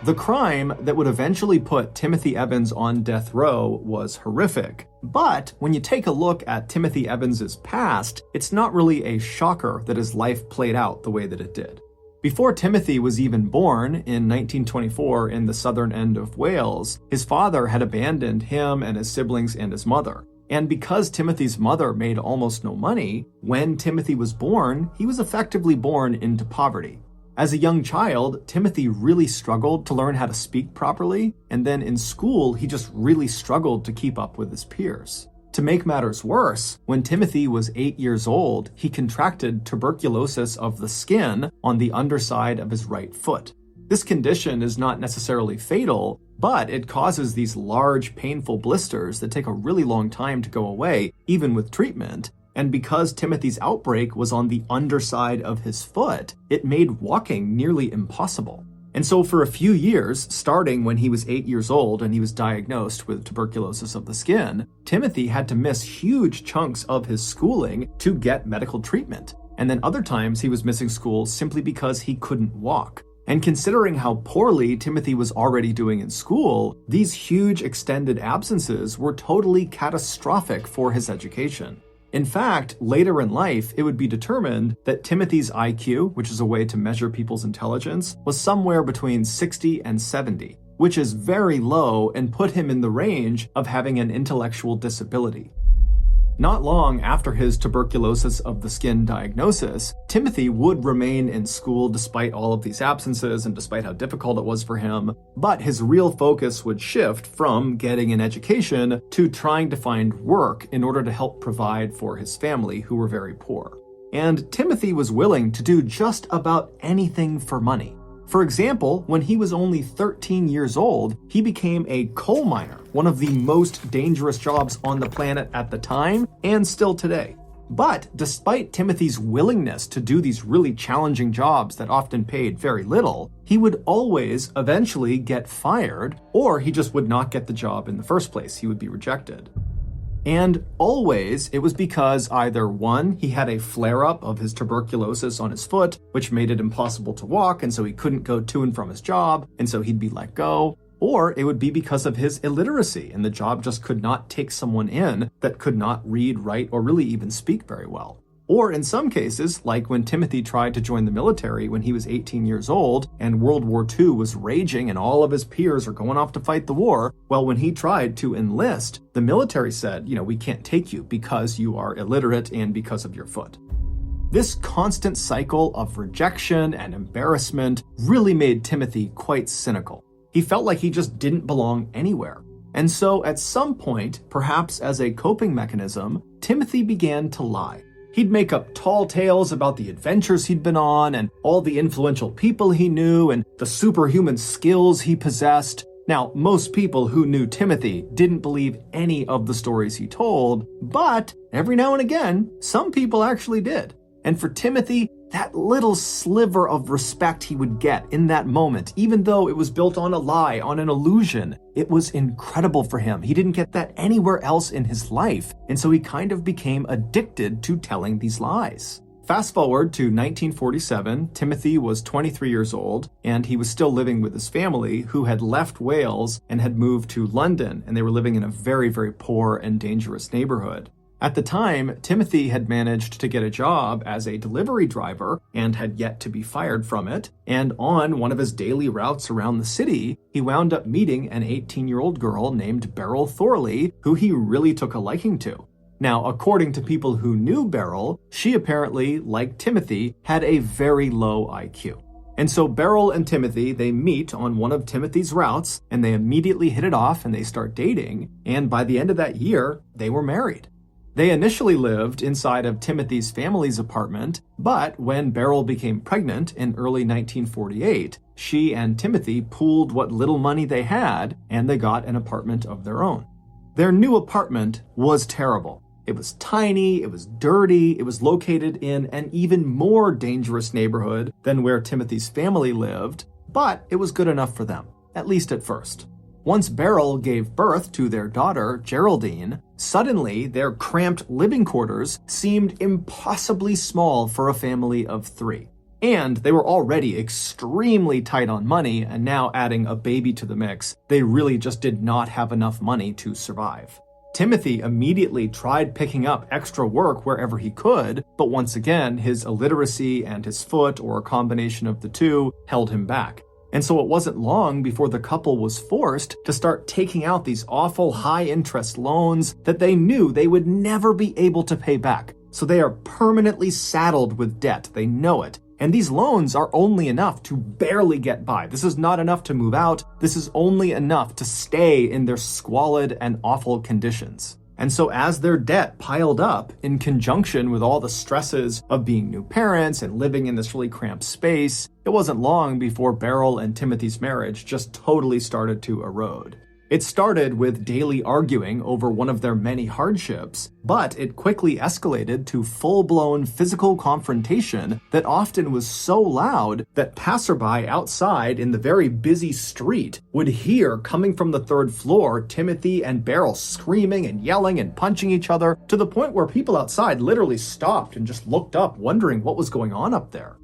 The crime that would eventually put Timothy Evans on death row was horrific, but when you take a look at Timothy Evans's past, it's not really a shocker that his life played out the way that it did. Before Timothy was even born, in 1924 in the southern end of Wales, his father had abandoned him and his siblings and his mother. And because Timothy's mother made almost no money, when Timothy was born, he was effectively born into poverty. As a young child, Timothy really struggled to learn how to speak properly, and then in school, he just really struggled to keep up with his peers. To make matters worse, when Timothy was 8 years old, he contracted tuberculosis of the skin on the underside of his right foot. This condition is not necessarily fatal, but it causes these large, painful blisters that take a really long time to go away, even with treatment. And because Timothy's outbreak was on the underside of his foot, it made walking nearly impossible. And so for a few years, starting when he was 8 years old and he was diagnosed with tuberculosis of the skin, Timothy had to miss huge chunks of his schooling to get medical treatment. And then other times he was missing school simply because he couldn't walk. And considering how poorly Timothy was already doing in school, these huge extended absences were totally catastrophic for his education. In fact, later in life, it would be determined that Timothy's IQ, which is a way to measure people's intelligence, was somewhere between 60 and 70, which is very low and put him in the range of having an intellectual disability. Not long after his tuberculosis of the skin diagnosis, Timothy would remain in school despite all of these absences and despite how difficult it was for him, but his real focus would shift from getting an education to trying to find work in order to help provide for his family, who were very poor. And Timothy was willing to do just about anything for money. For example, when he was only 13 years old, he became a coal miner, one of the most dangerous jobs on the planet at the time and still today. But despite Timothy's willingness to do these really challenging jobs that often paid very little, he would always eventually get fired, or he just would not get the job in the first place. He would be rejected. And always, it was because either one, he had a flare-up of his tuberculosis on his foot, which made it impossible to walk, and so he couldn't go to and from his job, and so he'd be let go, or it would be because of his illiteracy, and the job just could not take someone in that could not read, write, or really even speak very well. Or in some cases, like when Timothy tried to join the military when he was 18 years old and World War II was raging and all of his peers are going off to fight the war, well, when he tried to enlist, the military said, we can't take you because you are illiterate and because of your foot. This constant cycle of rejection and embarrassment really made Timothy quite cynical. He felt like he just didn't belong anywhere. And so at some point, perhaps as a coping mechanism, Timothy began to lie. He'd make up tall tales about the adventures he'd been on and all the influential people he knew and the superhuman skills he possessed. Now, most people who knew Timothy didn't believe any of the stories he told, but every now and again, some people actually did. And for Timothy, that little sliver of respect he would get in that moment, even though it was built on a lie, on an illusion, it was incredible for him. He didn't get that anywhere else in his life, and so he kind of became addicted to telling these lies. Fast forward to 1947, Timothy was 23 years old, and he was still living with his family, who had left Wales and had moved to London, and they were living in a very, very poor and dangerous neighborhood. At the time, Timothy had managed to get a job as a delivery driver and had yet to be fired from it. And on one of his daily routes around the city, he wound up meeting an 18-year-old girl named Beryl Thorley, who he really took a liking to. Now, according to people who knew Beryl, she apparently, like Timothy, had a very low IQ. And so Beryl and Timothy, they meet on one of Timothy's routes, and they immediately hit it off and they start dating. And by the end of that year, they were married. They initially lived inside of Timothy's family's apartment, but when Beryl became pregnant in early 1948, she and Timothy pooled what little money they had, and they got an apartment of their own. Their new apartment was terrible. It was tiny, it was dirty, it was located in an even more dangerous neighborhood than where Timothy's family lived, but it was good enough for them, at least at first. Once Beryl gave birth to their daughter, Geraldine, suddenly their cramped living quarters seemed impossibly small for a family of three. And they were already extremely tight on money, and now adding a baby to the mix, they really just did not have enough money to survive. Timothy immediately tried picking up extra work wherever he could, but once again, his illiteracy and his foot, or a combination of the two, held him back. And so it wasn't long before the couple was forced to start taking out these awful high-interest loans that they knew they would never be able to pay back. So they are permanently saddled with debt. They know it. And these loans are only enough to barely get by. This is not enough to move out. This is only enough to stay in their squalid and awful conditions. And so as their debt piled up, in conjunction with all the stresses of being new parents and living in this really cramped space, it wasn't long before Beryl and Timothy's marriage just totally started to erode. It started with daily arguing over one of their many hardships, but it quickly escalated to full-blown physical confrontation that often was so loud that passerby outside in the very busy street would hear, coming from the third floor, Timothy and Beryl screaming and yelling and punching each other, to the point where people outside literally stopped and just looked up, wondering what was going on up there.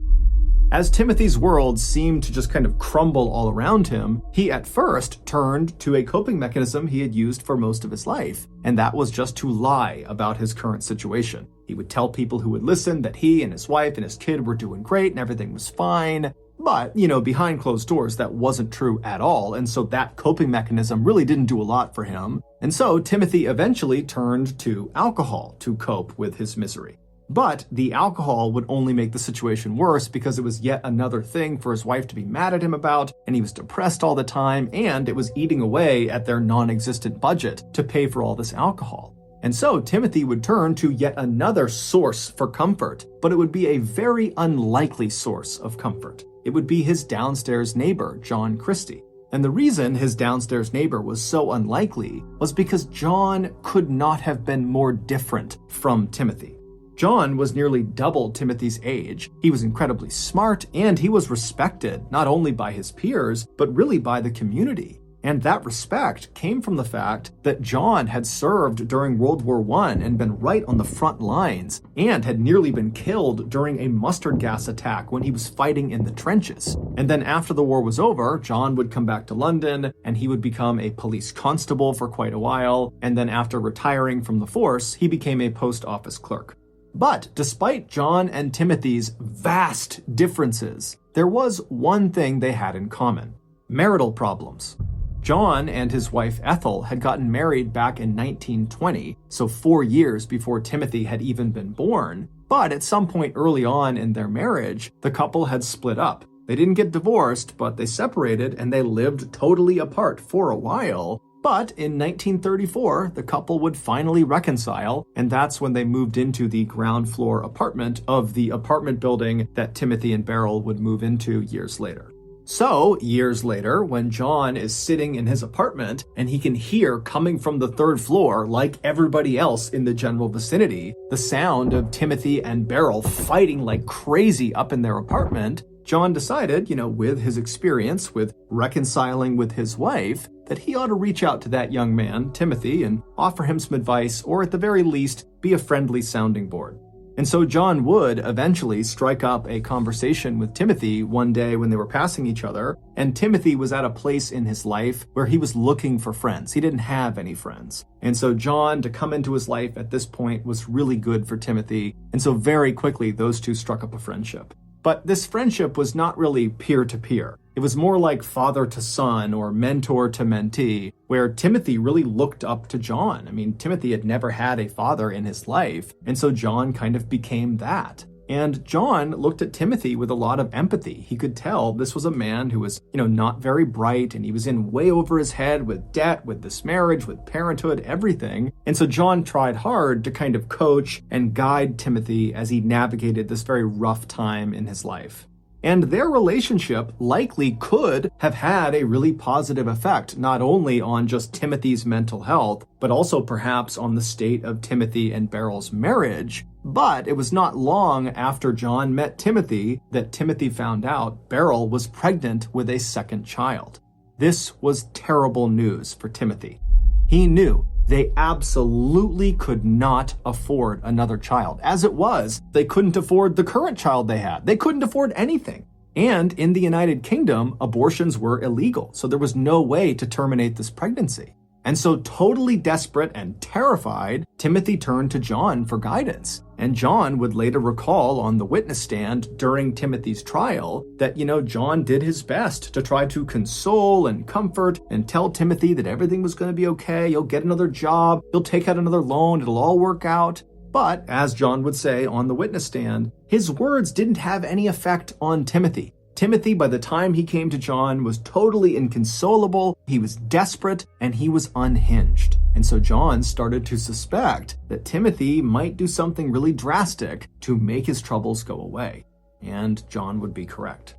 As Timothy's world seemed to just kind of crumble all around him, he at first turned to a coping mechanism he had used for most of his life, and that was just to lie about his current situation. He would tell people who would listen that he and his wife and his kid were doing great and everything was fine. But, behind closed doors, that wasn't true at all, and so that coping mechanism really didn't do a lot for him. And so Timothy eventually turned to alcohol to cope with his misery. But the alcohol would only make the situation worse because it was yet another thing for his wife to be mad at him about, and he was depressed all the time, and it was eating away at their non-existent budget to pay for all this alcohol. And so Timothy would turn to yet another source for comfort, but it would be a very unlikely source of comfort. It would be his downstairs neighbor, John Christie. And the reason his downstairs neighbor was so unlikely was because John could not have been more different from Timothy. John was nearly double Timothy's age. He was incredibly smart, and he was respected not only by his peers, but really by the community. And that respect came from the fact that John had served during World War I and been right on the front lines, and had nearly been killed during a mustard gas attack when he was fighting in the trenches. And then after the war was over, John would come back to London, and he would become a police constable for quite a while, and then after retiring from the force, he became a post office clerk. But despite John and Timothy's vast differences, there was one thing they had in common: marital problems. John and his wife Ethel had gotten married back in 1920, so 4 years before Timothy had even been born, but at some point early on in their marriage, the couple had split up. They didn't get divorced, but they separated and they lived totally apart for a while. But in 1934, the couple would finally reconcile, and that's when they moved into the ground floor apartment of the apartment building that Timothy and Beryl would move into years later. So, years later, when John is sitting in his apartment and he can hear coming from the third floor, like everybody else in the general vicinity, the sound of Timothy and Beryl fighting like crazy up in their apartment, John decided, with his experience with reconciling with his wife, that he ought to reach out to that young man, Timothy, and offer him some advice, or at the very least, be a friendly sounding board. And so John would eventually strike up a conversation with Timothy one day when they were passing each other, and Timothy was at a place in his life where he was looking for friends. He didn't have any friends. And so John, to come into his life at this point, was really good for Timothy, and so very quickly those two struck up a friendship. But this friendship was not really peer-to-peer. It was more like father to son or mentor to mentee, where Timothy really looked up to John. I mean, Timothy had never had a father in his life, and so John kind of became that. And John looked at Timothy with a lot of empathy. He could tell this was a man who was, not very bright, and he was in way over his head with debt, with this marriage, with parenthood, everything. And so John tried hard to kind of coach and guide Timothy as he navigated this very rough time in his life. And their relationship likely could have had a really positive effect, not only on just Timothy's mental health, but also perhaps on the state of Timothy and Beryl's marriage. But it was not long after John met Timothy that Timothy found out Beryl was pregnant with a second child. This was terrible news for Timothy. He knew They absolutely could not afford another child. As it was, they couldn't afford the current child they had. They couldn't afford anything. And in the United Kingdom, abortions were illegal, so there was no way to terminate this pregnancy. And so, totally desperate and terrified, Timothy turned to John for guidance. And John would later recall on the witness stand during Timothy's trial that, John did his best to try to console and comfort and tell Timothy that everything was going to be okay. You'll get another job. You'll take out another loan. It'll all work out. But, as John would say on the witness stand, his words didn't have any effect on Timothy. Timothy, by the time he came to John, was totally inconsolable, he was desperate, and he was unhinged. And so John started to suspect that Timothy might do something really drastic to make his troubles go away. And John would be correct.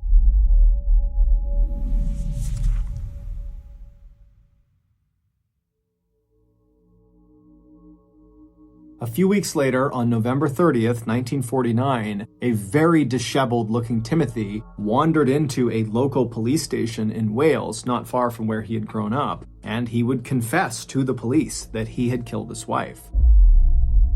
A few weeks later, on November 30th, 1949, a very disheveled-looking Timothy wandered into a local police station in Wales, not far from where he had grown up, and he would confess to the police that he had killed his wife.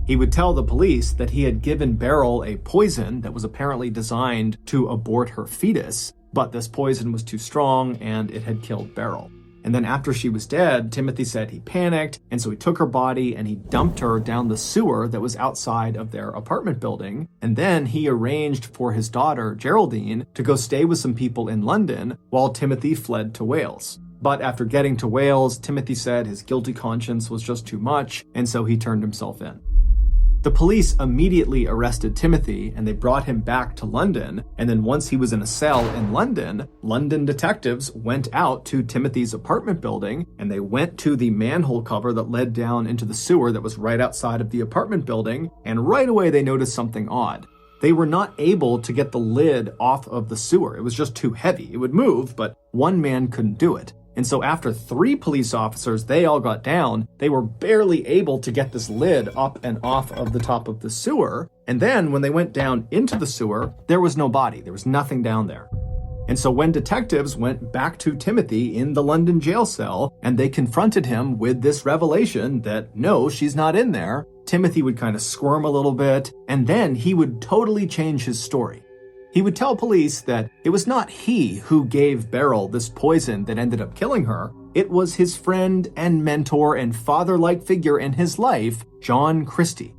He would tell the police that he had given Beryl a poison that was apparently designed to abort her fetus, but this poison was too strong and it had killed Beryl. And then after she was dead, Timothy said he panicked, and so he took her body and he dumped her down the sewer that was outside of their apartment building. And then he arranged for his daughter, Geraldine, to go stay with some people in London while Timothy fled to Wales. But after getting to Wales, Timothy said his guilty conscience was just too much, and so he turned himself in. The police immediately arrested Timothy and they brought him back to London. And then once he was in a cell in London, London detectives went out to Timothy's apartment building and they went to the manhole cover that led down into the sewer that was right outside of the apartment building. And right away they noticed something odd. They were not able to get the lid off of the sewer. It was just too heavy. It would move, but one man couldn't do it. And so after 3 police officers, they all got down, they were barely able to get this lid up and off of the top of the sewer. And then when they went down into the sewer, there was no body. There was nothing down there. And so when detectives went back to Timothy in the London jail cell and they confronted him with this revelation that, no, she's not in there, Timothy would kind of squirm a little bit, and then he would totally change his story. He would tell police that it was not he who gave Beryl this poison that ended up killing her. It was his friend and mentor and father-like figure in his life, John Christie.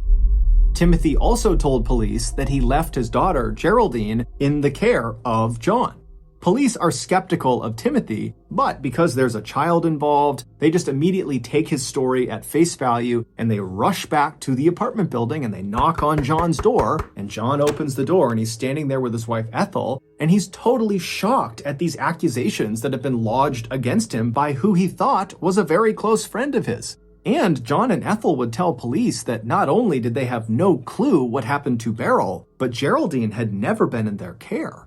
Timothy also told police that he left his daughter, Geraldine, in the care of John. Police are skeptical of Timothy, but because there's a child involved, they just immediately take his story at face value and they rush back to the apartment building and they knock on John's door, and John opens the door and he's standing there with his wife Ethel, and he's totally shocked at these accusations that have been lodged against him by who he thought was a very close friend of his. And John and Ethel would tell police that not only did they have no clue what happened to Beryl, but Geraldine had never been in their care.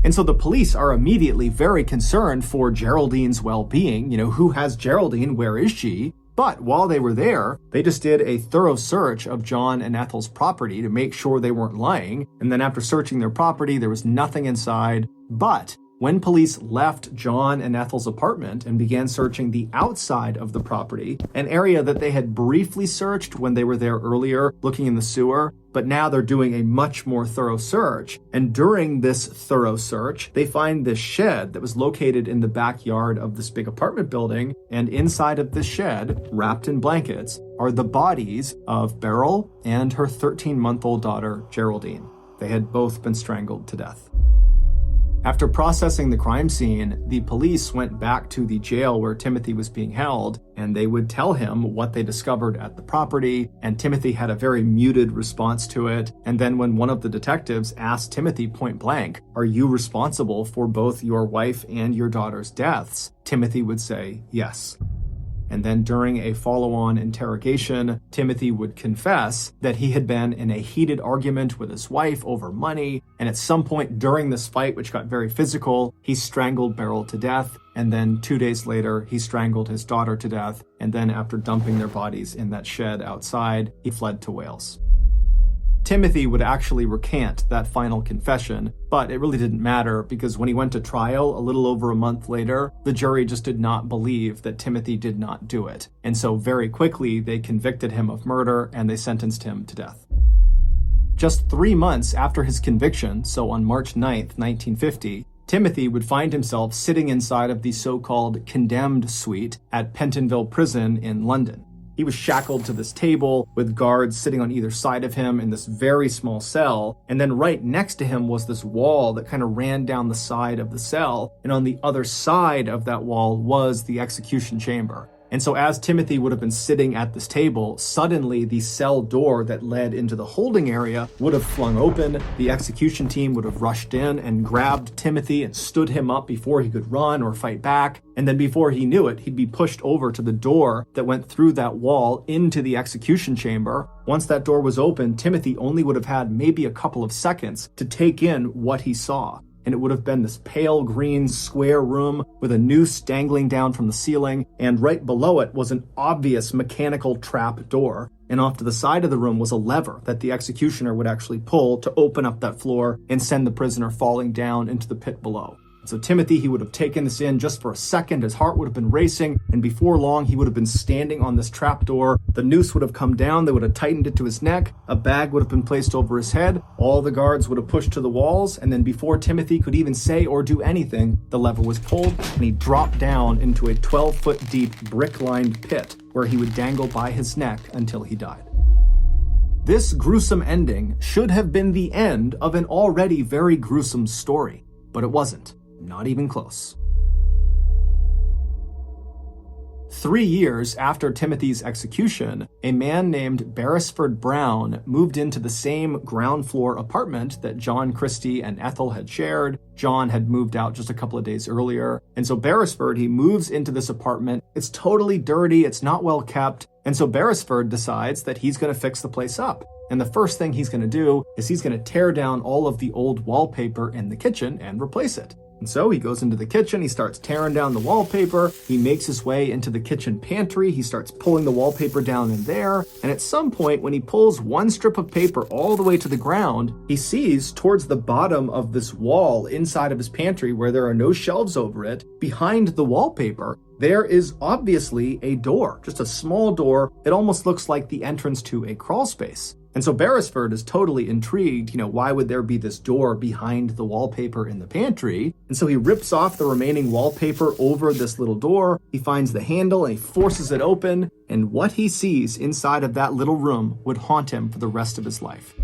And so the police are immediately very concerned for Geraldine's well-being. Who has Geraldine? Where is she? But while they were there, they just did a thorough search of John and Ethel's property to make sure they weren't lying. And then after searching their property, there was nothing inside. But when police left John and Ethel's apartment and began searching the outside of the property, an area that they had briefly searched when they were there earlier, looking in the sewer, but now they're doing a much more thorough search. And during this thorough search, they find this shed that was located in the backyard of this big apartment building. And inside of this shed, wrapped in blankets, are the bodies of Beryl and her 13-month-old daughter, Geraldine. They had both been strangled to death. After processing the crime scene, the police went back to the jail where Timothy was being held, and they would tell him what they discovered at the property, and Timothy had a very muted response to it. And then when one of the detectives asked Timothy point blank, "Are you responsible for both your wife and your daughter's deaths?" Timothy would say yes. And then during a follow-on interrogation, Timothy would confess that he had been in a heated argument with his wife over money, and at some point during this fight, which got very physical, he strangled Beryl to death, and then 2 days later, he strangled his daughter to death, and then after dumping their bodies in that shed outside, he fled to Wales. Timothy would actually recant that final confession, but it really didn't matter because when he went to trial a little over a month later, the jury just did not believe that Timothy did not do it. And so very quickly, they convicted him of murder and they sentenced him to death. Just 3 months after his conviction, so on March 9th, 1950, Timothy would find himself sitting inside of the so-called condemned suite at Pentonville Prison in London. He was shackled to this table with guards sitting on either side of him in this very small cell, and then right next to him was this wall that kind of ran down the side of the cell, and on the other side of that wall was the execution chamber. And so as Timothy would have been sitting at this table, suddenly the cell door that led into the holding area would have flung open. The execution team would have rushed in and grabbed Timothy and stood him up before he could run or fight back. And then before he knew it, he'd be pushed over to the door that went through that wall into the execution chamber. Once that door was open, Timothy only would have had maybe a couple of seconds to take in what he saw. And it would have been this pale green square room with a noose dangling down from the ceiling, and right below it was an obvious mechanical trap door. And off to the side of the room was a lever that the executioner would actually pull to open up that floor and send the prisoner falling down into the pit below. So Timothy, he would have taken this in just for a second. His heart would have been racing, and before long, he would have been standing on this trapdoor. The noose would have come down. They would have tightened it to his neck. A bag would have been placed over his head. All the guards would have pushed to the walls, and then before Timothy could even say or do anything, the lever was pulled, and he dropped down into a 12-foot deep brick-lined pit where he would dangle by his neck until he died. This gruesome ending should have been the end of an already very gruesome story, but it wasn't. Not even close. 3 years after Timothy's execution, a man named Beresford Brown moved into the same ground floor apartment that John Christie and Ethel had shared. John had moved out just a couple of days earlier. And so Beresford, he moves into this apartment. It's totally dirty. It's not well kept. And so Beresford decides that he's going to fix the place up. And the first thing he's going to do is he's going to tear down all of the old wallpaper in the kitchen and replace it. And so he goes into the kitchen, he starts tearing down the wallpaper, he makes his way into the kitchen pantry, he starts pulling the wallpaper down in there, and at some point when he pulls one strip of paper all the way to the ground, he sees towards the bottom of this wall inside of his pantry where there are no shelves over it, behind the wallpaper, there is obviously a door, just a small door. It almost looks like the entrance to a crawl space. And so Beresford is totally intrigued, why would there be this door behind the wallpaper in the pantry? And so he rips off the remaining wallpaper over this little door, he finds the handle and he forces it open, and what he sees inside of that little room would haunt him for the rest of his life.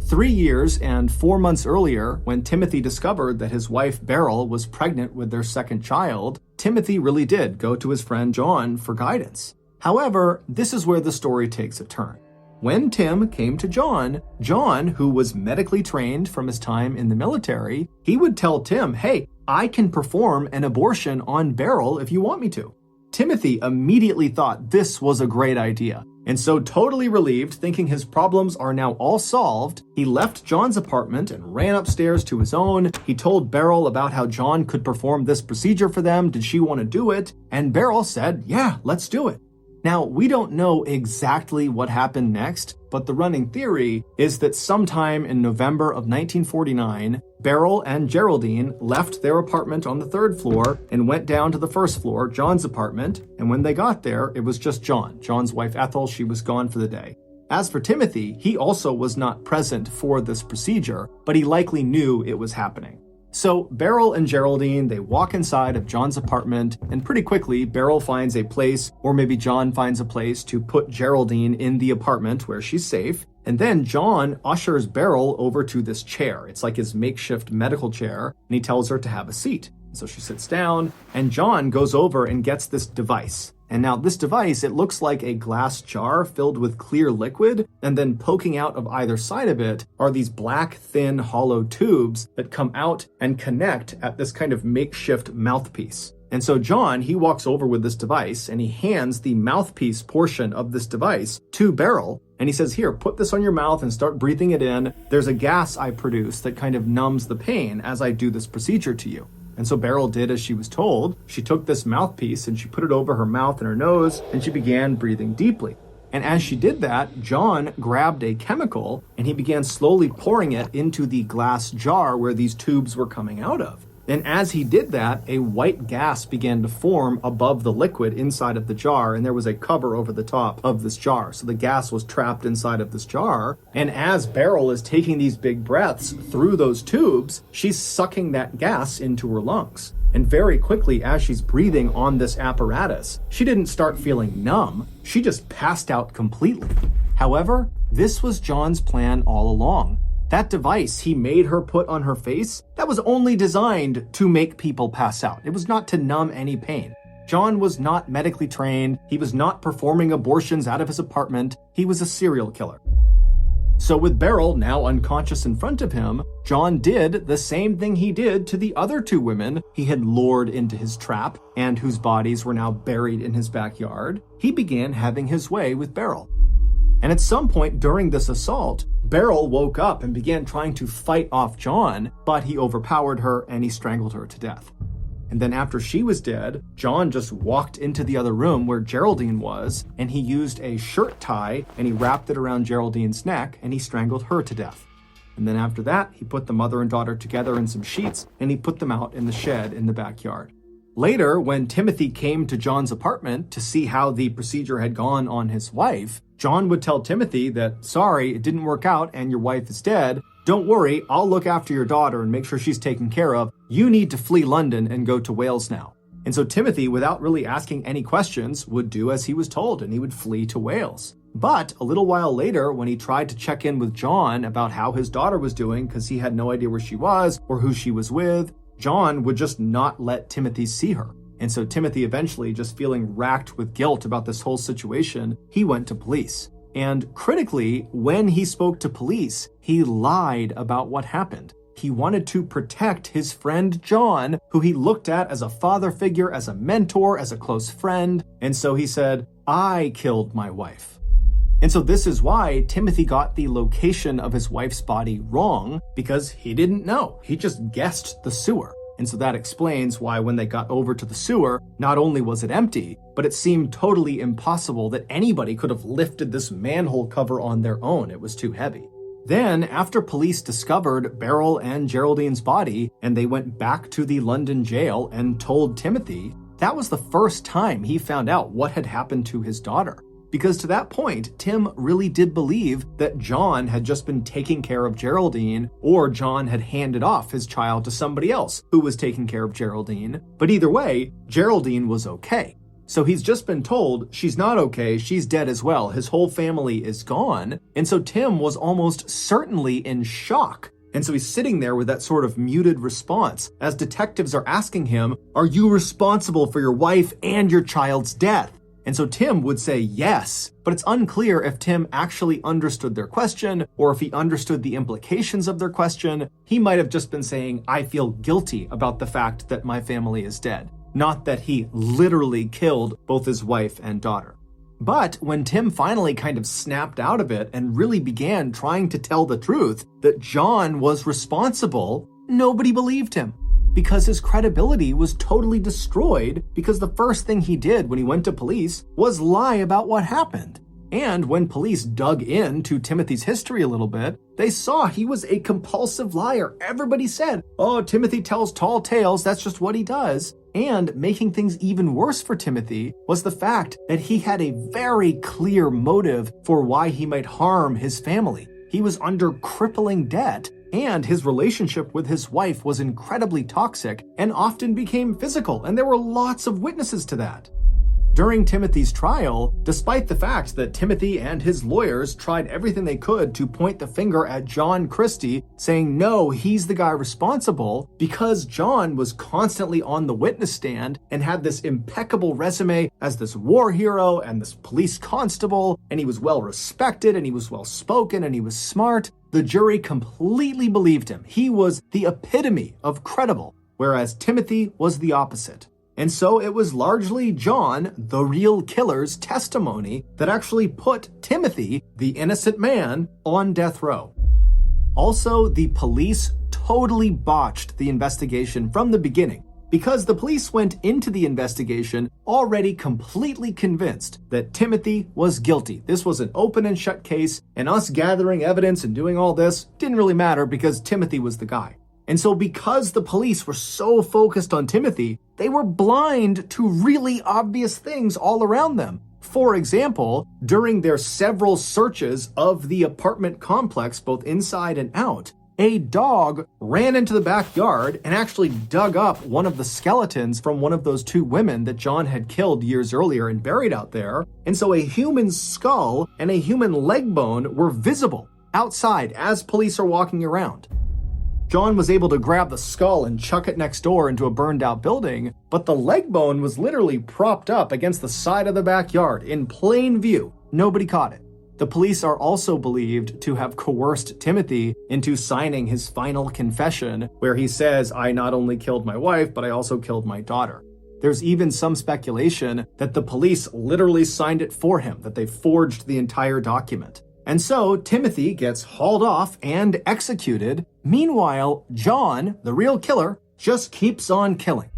3 years and 4 months earlier, when Timothy discovered that his wife Beryl was pregnant with their second child, Timothy really did go to his friend John for guidance. However, this is where the story takes a turn. When Tim came to John, who was medically trained from his time in the military, he would tell Tim, hey, I can perform an abortion on Beryl if you want me to. Timothy immediately thought this was a great idea. And so totally relieved, thinking his problems are now all solved, he left John's apartment and ran upstairs to his own. He told Beryl about how John could perform this procedure for them. Did she want to do it? And Beryl said, yeah, let's do it. Now, we don't know exactly what happened next, but the running theory is that sometime in November of 1949, Beryl and Geraldine left their apartment on the 3rd floor and went down to the 1st floor, John's apartment, and when they got there, it was just John. John's wife Ethel, she was gone for the day. As for Timothy, he also was not present for this procedure, but he likely knew it was happening. So Beryl and Geraldine, they walk inside of John's apartment, and pretty quickly Beryl finds a place, or maybe John finds a place to put Geraldine in the apartment where she's safe. And then John ushers Beryl over to this chair. It's like his makeshift medical chair, and he tells her to have a seat. So she sits down, and John goes over and gets this device. And now this device, it looks like a glass jar filled with clear liquid, and then poking out of either side of it are these black, thin, hollow tubes that come out and connect at this kind of makeshift mouthpiece. And so John, he walks over with this device, and he hands the mouthpiece portion of this device to Beryl, and he says, here, put this on your mouth and start breathing it in. There's a gas I produce that kind of numbs the pain as I do this procedure to you. And so Beryl did as she was told. She took this mouthpiece and she put it over her mouth and her nose, and she began breathing deeply. And as she did that, John grabbed a chemical and he began slowly pouring it into the glass jar where these tubes were coming out of. And as he did that, a white gas began to form above the liquid inside of the jar, and there was a cover over the top of this jar. So the gas was trapped inside of this jar. And as Beryl is taking these big breaths through those tubes, she's sucking that gas into her lungs. And very quickly, as she's breathing on this apparatus, she didn't start feeling numb. She just passed out completely. However, this was John's plan all along. That device he made her put on her face, that was only designed to make people pass out. It was not to numb any pain. John was not medically trained. He was not performing abortions out of his apartment. He was a serial killer. So with Beryl now unconscious in front of him, John did the same thing he did to the other two women he had lured into his trap and whose bodies were now buried in his backyard. He began having his way with Beryl. And at some point during this assault, Beryl woke up and began trying to fight off John, but he overpowered her and he strangled her to death. And then after she was dead, John just walked into the other room where Geraldine was, and he used a shirt tie and he wrapped it around Geraldine's neck and he strangled her to death. And then after that, he put the mother and daughter together in some sheets and he put them out in the shed in the backyard. Later, when Timothy came to John's apartment to see how the procedure had gone on his wife, John would tell Timothy that, sorry, it didn't work out and your wife is dead. Don't worry, I'll look after your daughter and make sure she's taken care of. You need to flee London and go to Wales now. And so Timothy, without really asking any questions, would do as he was told and he would flee to Wales. But a little while later, when he tried to check in with John about how his daughter was doing because he had no idea where she was or who she was with, John would just not let Timothy see her. And so Timothy eventually, just feeling racked with guilt about this whole situation, he went to police. And critically, when he spoke to police, he lied about what happened. He wanted to protect his friend John, who he looked at as a father figure, as a mentor, as a close friend. And so he said, I killed my wife. And so this is why Timothy got the location of his wife's body wrong, because he didn't know. He just guessed the sewer. And so that explains why when they got over to the sewer, not only was it empty, but it seemed totally impossible that anybody could have lifted this manhole cover on their own. It was too heavy. Then, after police discovered Beryl and Geraldine's body, and they went back to the London jail and told Timothy, that was the first time he found out what had happened to his daughter. Because to that point, Tim really did believe that John had just been taking care of Geraldine, or John had handed off his child to somebody else who was taking care of Geraldine. But either way, Geraldine was okay. So he's just been told she's not okay, she's dead as well, his whole family is gone. And so Tim was almost certainly in shock. And so he's sitting there with that sort of muted response as detectives are asking him, are you responsible for your wife and your child's death? And so Tim would say yes, but it's unclear if Tim actually understood their question or if he understood the implications of their question. He might have just been saying, I feel guilty about the fact that my family is dead, not that he literally killed both his wife and daughter. But when Tim finally kind of snapped out of it and really began trying to tell the truth that John was responsible, nobody believed him. Because his credibility was totally destroyed because the first thing he did when he went to police was lie about what happened. And when police dug into Timothy's history a little bit, they saw he was a compulsive liar. Everybody said, oh, Timothy tells tall tales, that's just what he does. And making things even worse for Timothy was the fact that he had a very clear motive for why he might harm his family. He was under crippling debt, and his relationship with his wife was incredibly toxic and often became physical, and there were lots of witnesses to that. During Timothy's trial, despite the fact that Timothy and his lawyers tried everything they could to point the finger at John Christie, saying no, he's the guy responsible, because John was constantly on the witness stand and had this impeccable resume as this war hero and this police constable, and he was well respected and he was well spoken and he was smart, the jury completely believed him. He was the epitome of credible, whereas Timothy was the opposite. And so it was largely John, the real killer's testimony that actually put Timothy, the innocent man, on death row. Also, the police totally botched the investigation from the beginning, because the police went into the investigation already completely convinced that Timothy was guilty. This was an open and shut case, and us gathering evidence and doing all this didn't really matter because Timothy was the guy. And so because the police were so focused on Timothy, they were blind to really obvious things all around them. For example, during their several searches of the apartment complex, both inside and out, a dog ran into the backyard and actually dug up one of the skeletons from one of those two women that John had killed years earlier and buried out there. And so a human skull and a human leg bone were visible outside as police are walking around. John was able to grab the skull and chuck it next door into a burned out building, but the leg bone was literally propped up against the side of the backyard in plain view. Nobody caught it. The police are also believed to have coerced Timothy into signing his final confession, where he says, "I not only killed my wife, but I also killed my daughter." There's even some speculation that the police literally signed it for him, that they forged the entire document. And so Timothy gets hauled off and executed. Meanwhile, John, the real killer, just keeps on killing.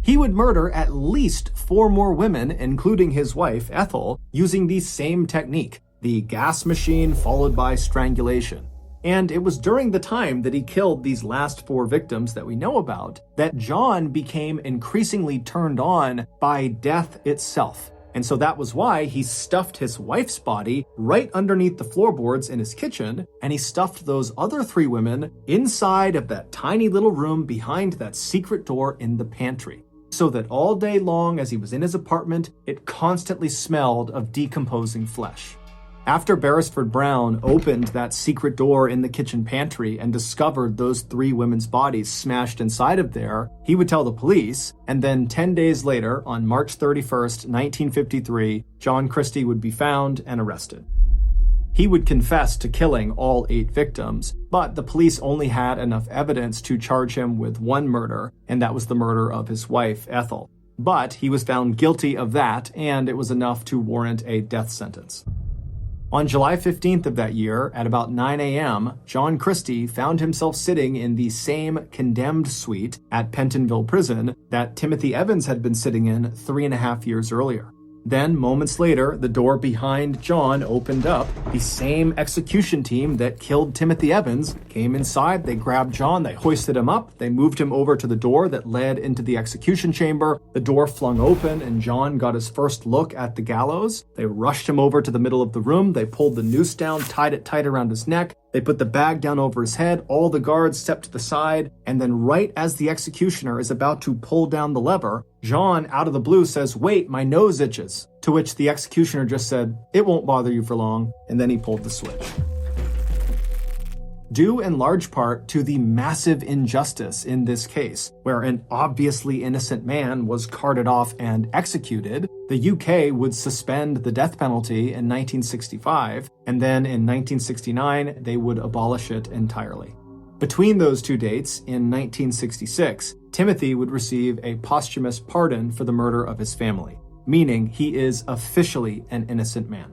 He would murder at least 4 more women, including his wife, Ethel, using the same technique, the gas machine followed by strangulation. And it was during the time that he killed these last 4 victims that we know about that John became increasingly turned on by death itself. And so that was why he stuffed his wife's body right underneath the floorboards in his kitchen, and he stuffed those other 3 women inside of that tiny little room behind that secret door in the pantry, so that all day long as he was in his apartment, it constantly smelled of decomposing flesh. After Beresford Brown opened that secret door in the kitchen pantry and discovered those 3 women's bodies smashed inside of there, he would tell the police, and then 10 days later, on March 31st, 1953, John Christie would be found and arrested. He would confess to killing all 8 victims, but the police only had enough evidence to charge him with 1 murder, and that was the murder of his wife, Ethel. But he was found guilty of that, and it was enough to warrant a death sentence. On July 15th of that year, at about 9 a.m., John Christie found himself sitting in the same condemned suite at Pentonville Prison that Timothy Evans had been sitting in 3.5 years earlier. Then, moments later, the door behind John opened up. The same execution team that killed Timothy Evans came inside, they grabbed John, they hoisted him up, they moved him over to the door that led into the execution chamber. The door flung open and John got his first look at the gallows. They rushed him over to the middle of the room, they pulled the noose down, tied it tight around his neck, they put the bag down over his head, all the guards stepped to the side, and then right as the executioner is about to pull down the lever, John, out of the blue, says, "Wait, my nose itches." To which the executioner just said, "It won't bother you for long," and then he pulled the switch. Due in large part to the massive injustice in this case, where an obviously innocent man was carted off and executed, the UK would suspend the death penalty in 1965, and then in 1969, they would abolish it entirely. Between those 2 dates, in 1966, Timothy would receive a posthumous pardon for the murder of his family, meaning he is officially an innocent man.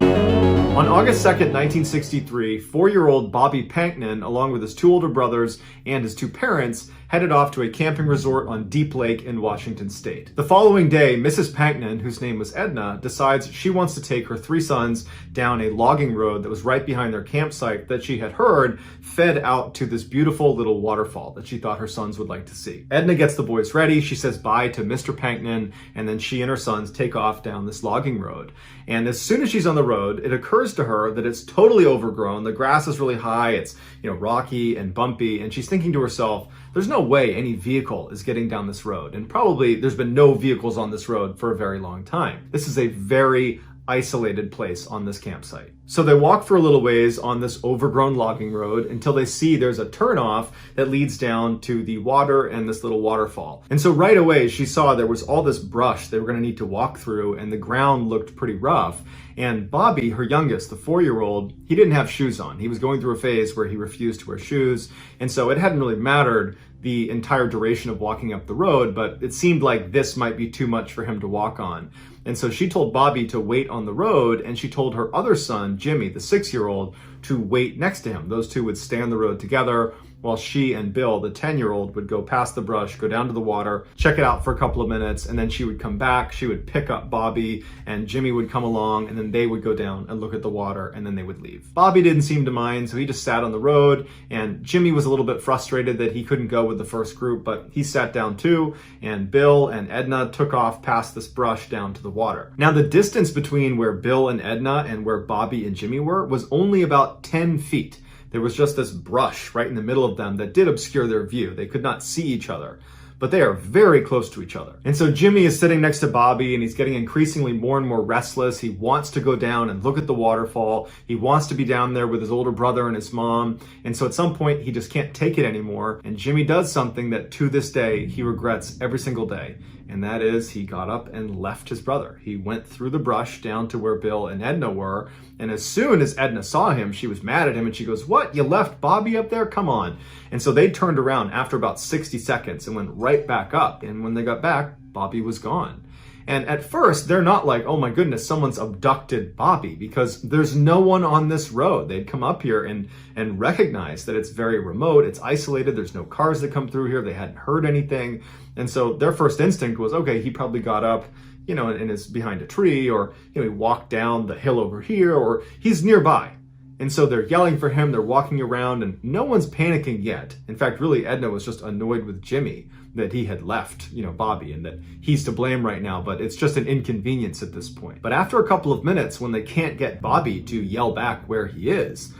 On August 2nd, 1963, 4-year-old Bobby Panknin, along with his 2 older brothers and his 2 parents, headed off to a camping resort on Deep Lake in Washington state. The following day, Mrs. Panknin, whose name was Edna, decides she wants to take her 3 sons down a logging road that was right behind their campsite that she had heard fed out to this beautiful little waterfall that she thought her sons would like to see. Edna gets the boys ready, she says bye to Mr. Panknin, and then she and her sons take off down this logging road. And as soon as she's on the road, it occurs to her that it's totally overgrown, the grass is really high, it's rocky and bumpy, and she's thinking to herself, there's no way any vehicle is getting down this road, and probably there's been no vehicles on this road for a very long time. This is a very isolated place on this campsite. So they walk for a little ways on this overgrown logging road until they see there's a turnoff that leads down to the water and this little waterfall. And so right away she saw there was all this brush they were going to need to walk through, and the ground looked pretty rough. And Bobby, her youngest, the 4-year-old, he didn't have shoes on. He was going through a phase where he refused to wear shoes, and so it hadn't really mattered the entire duration of walking up the road, but it seemed like this might be too much for him to walk on. And so she told Bobby to wait on the road, and she told her other son, Jimmy, the 6-year-old, to wait next to him. Those 2 would stay on the road together while she and Bill, the 10-year-old, would go past the brush, go down to the water, check it out for a couple of minutes, and then she would come back, she would pick up Bobby, and Jimmy would come along, and then they would go down and look at the water, and then they would leave. Bobby didn't seem to mind, so he just sat on the road, and Jimmy was a little bit frustrated that he couldn't go with the first group, but he sat down too, and Bill and Edna took off past this brush down to the water. Now, the distance between where Bill and Edna and where Bobby and Jimmy were was only about 10 feet. There was just this brush right in the middle of them that did obscure their view. They could not see each other, but they are very close to each other. And so Jimmy is sitting next to Bobby, and he's getting increasingly more and more restless. He wants to go down and look at the waterfall. He wants to be down there with his older brother and his mom. And so at some point, he just can't take it anymore. And Jimmy does something that to this day, he regrets every single day. And that is, he got up and left his brother. He went through the brush down to where Bill and Edna were. And as soon as Edna saw him, she was mad at him and she goes, "What? You left Bobby up there? Come on." And so they turned around after about 60 seconds and went right back up. And when they got back, Bobby was gone. And at first, they're not like, "Oh my goodness, someone's abducted Bobby," because there's no one on this road. They'd come up here and recognize that it's very remote, it's isolated, there's no cars that come through here, they hadn't heard anything. And so their first instinct was, okay, he probably got up, and is behind a tree, or he walked down the hill over here, or he's nearby. And so they're yelling for him, they're walking around, and no one's panicking yet. In fact, really, Edna was just annoyed with Jimmy that he had left, Bobby, and that he's to blame right now, but it's just an inconvenience at this point. But after a couple of minutes, when they can't get Bobby to yell back where he is,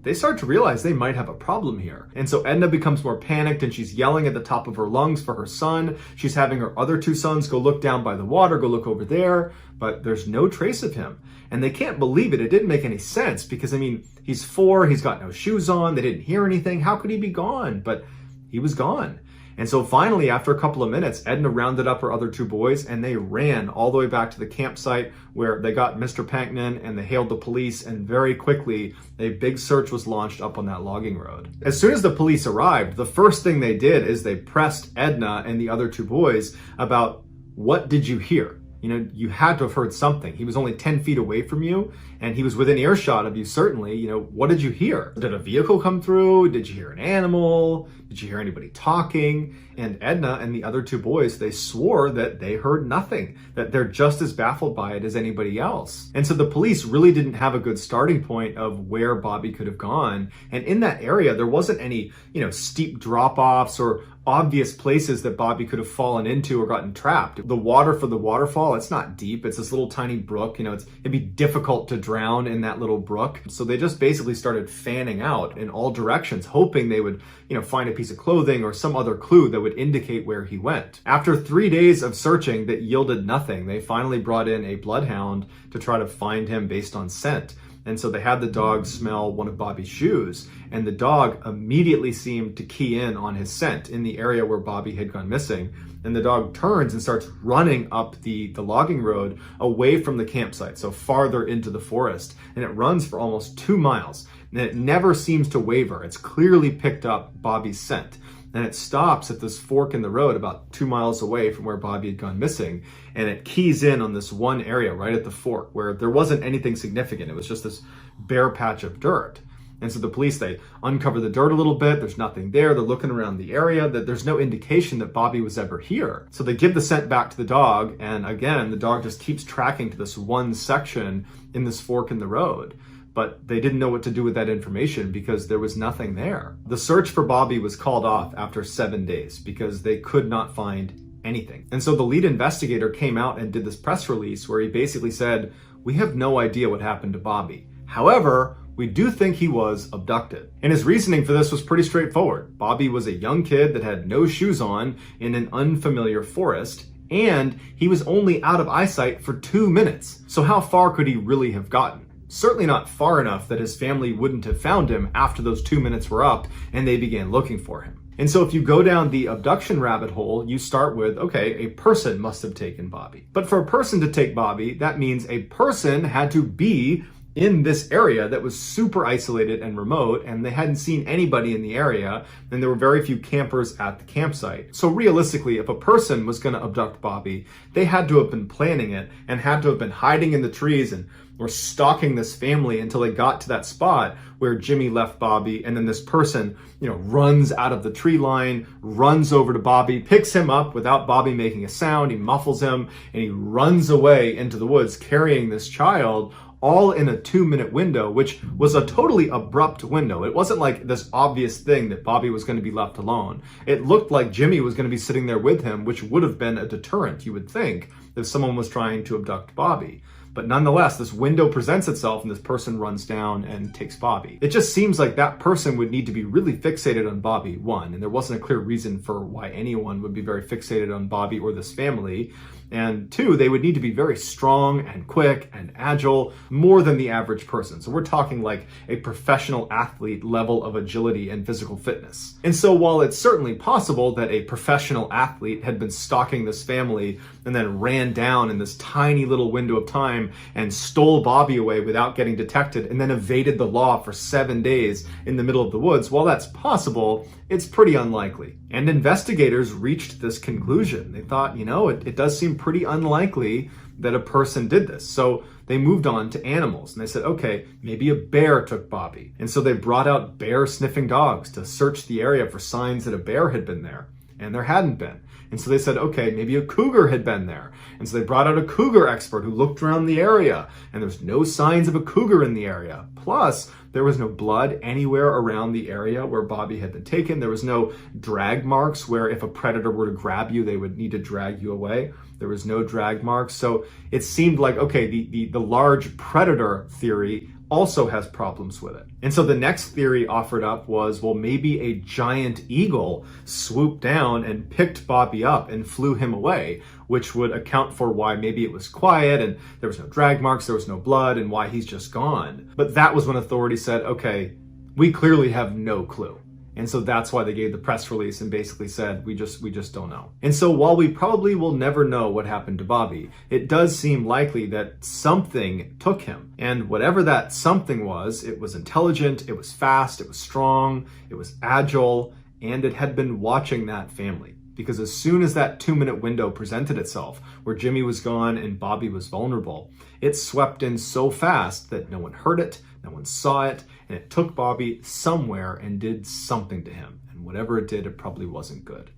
they start to realize they might have a problem here. And so Edna becomes more panicked, and she's yelling at the top of her lungs for her son. She's having her other two sons go look down by the water, go look over there, but there's no trace of him. And they can't believe it. It didn't make any sense because, he's 4, he's got no shoes on, they didn't hear anything. How could he be gone? But he was gone. And so finally, after a couple of minutes, Edna rounded up her other two boys and they ran all the way back to the campsite where they got Mr. Panknin and they hailed the police, and very quickly, a big search was launched up on that logging road. As soon as the police arrived, the first thing they did is they pressed Edna and the other two boys about, what did you hear? You had to have heard something. He was only 10 feet away from you, and he was within earshot of you, certainly. What did you hear? Did a vehicle come through? Did you hear an animal? Did you hear anybody talking? And Edna and the other two boys, they swore that they heard nothing, that they're just as baffled by it as anybody else. And so the police really didn't have a good starting point of where Bobby could have gone. And in that area, there wasn't any, steep drop-offs or obvious places that Bobby could have fallen into or gotten trapped. The water for the waterfall, it's not deep. It's this little tiny brook. It'd be difficult to drown in that little brook. So they just basically started fanning out in all directions, hoping they would, find a piece of clothing or some other clue that would indicate where he went. After 3 days of searching that yielded nothing, they finally brought in a bloodhound to try to find him based on scent. And so they had the dog smell one of Bobby's shoes, and the dog immediately seemed to key in on his scent in the area where Bobby had gone missing. And the dog turns and starts running up the logging road away from the campsite, so farther into the forest. And it runs for almost 2 miles, and it never seems to waver. It's clearly picked up Bobby's scent. And it stops at this fork in the road about 2 miles away from where Bobby had gone missing. And it keys in on this one area right at the fork where there wasn't anything significant. It was just this bare patch of dirt. And so the police, they uncover the dirt a little bit. There's nothing there. They're looking around the area. That there's no indication that Bobby was ever here. So they give the scent back to the dog. And again, the dog just keeps tracking to this one section in this fork in the road. But they didn't know what to do with that information because there was nothing there. The search for Bobby was called off after 7 days because they could not find anything. And so the lead investigator came out and did this press release where he basically said, "We have no idea what happened to Bobby. However, we do think he was abducted." And his reasoning for this was pretty straightforward. Bobby was a young kid that had no shoes on in an unfamiliar forest, and he was only out of eyesight for 2 minutes. So how far could he really have gotten? Certainly not far enough that his family wouldn't have found him after those 2 minutes were up and they began looking for him. And so if you go down the abduction rabbit hole, you start with, okay, a person must have taken Bobby. But for a person to take Bobby, that means a person had to be in this area that was super isolated and remote, and they hadn't seen anybody in the area, and there were very few campers at the campsite. So realistically, if a person was going to abduct Bobby, they had to have been planning it and had to have been hiding in the trees and were stalking this family until they got to that spot where Jimmy left Bobby, and then this person, runs out of the tree line, runs over to Bobby, picks him up without Bobby making a sound, he muffles him, and he runs away into the woods carrying this child, all in a 2-minute window, which was a totally abrupt window. It wasn't like this obvious thing that Bobby was going to be left alone. It looked like Jimmy was going to be sitting there with him, which would have been a deterrent, you would think, if someone was trying to abduct Bobby. But nonetheless, this window presents itself and this person runs down and takes Bobby. It just seems like that person would need to be really fixated on Bobby, one, and there wasn't a clear reason for why anyone would be very fixated on Bobby or this family. And two, they would need to be very strong and quick and agile, more than the average person. So we're talking like a professional athlete level of agility and physical fitness. And so while it's certainly possible that a professional athlete had been stalking this family and then ran down in this tiny little window of time and stole Bobby away without getting detected and then evaded the law for 7 days in the middle of the woods, while that's possible, it's pretty unlikely. And investigators reached this conclusion. They thought, it does seem pretty unlikely that a person did this. So they moved on to animals and they said, okay, maybe a bear took Bobby. And so they brought out bear sniffing dogs to search the area for signs that a bear had been there. And there hadn't been. And so they said, okay, maybe a cougar had been there. And so they brought out a cougar expert who looked around the area, and there's no signs of a cougar in the area. Plus, there was no blood anywhere around the area where Bobby had been taken. There was no drag marks where if a predator were to grab you, they would need to drag you away. There was no drag marks. So it seemed like, okay, the large predator theory also has problems with it. And so the next theory offered up was, well, maybe a giant eagle swooped down and picked Bobby up and flew him away, which would account for why maybe it was quiet and there was no drag marks, there was no blood, and why he's just gone. But that was when authorities said, okay, we clearly have no clue. And so that's why they gave the press release and basically said, we just don't know. And so while we probably will never know what happened to Bobby, it does seem likely that something took him. And whatever that something was, it was intelligent, it was fast, it was strong, it was agile, and it had been watching that family. Because as soon as that 2-minute window presented itself, where Jimmy was gone and Bobby was vulnerable, it swept in so fast that no one heard it, no one saw it, and it took Bobby somewhere and did something to him. And whatever it did, it probably wasn't good.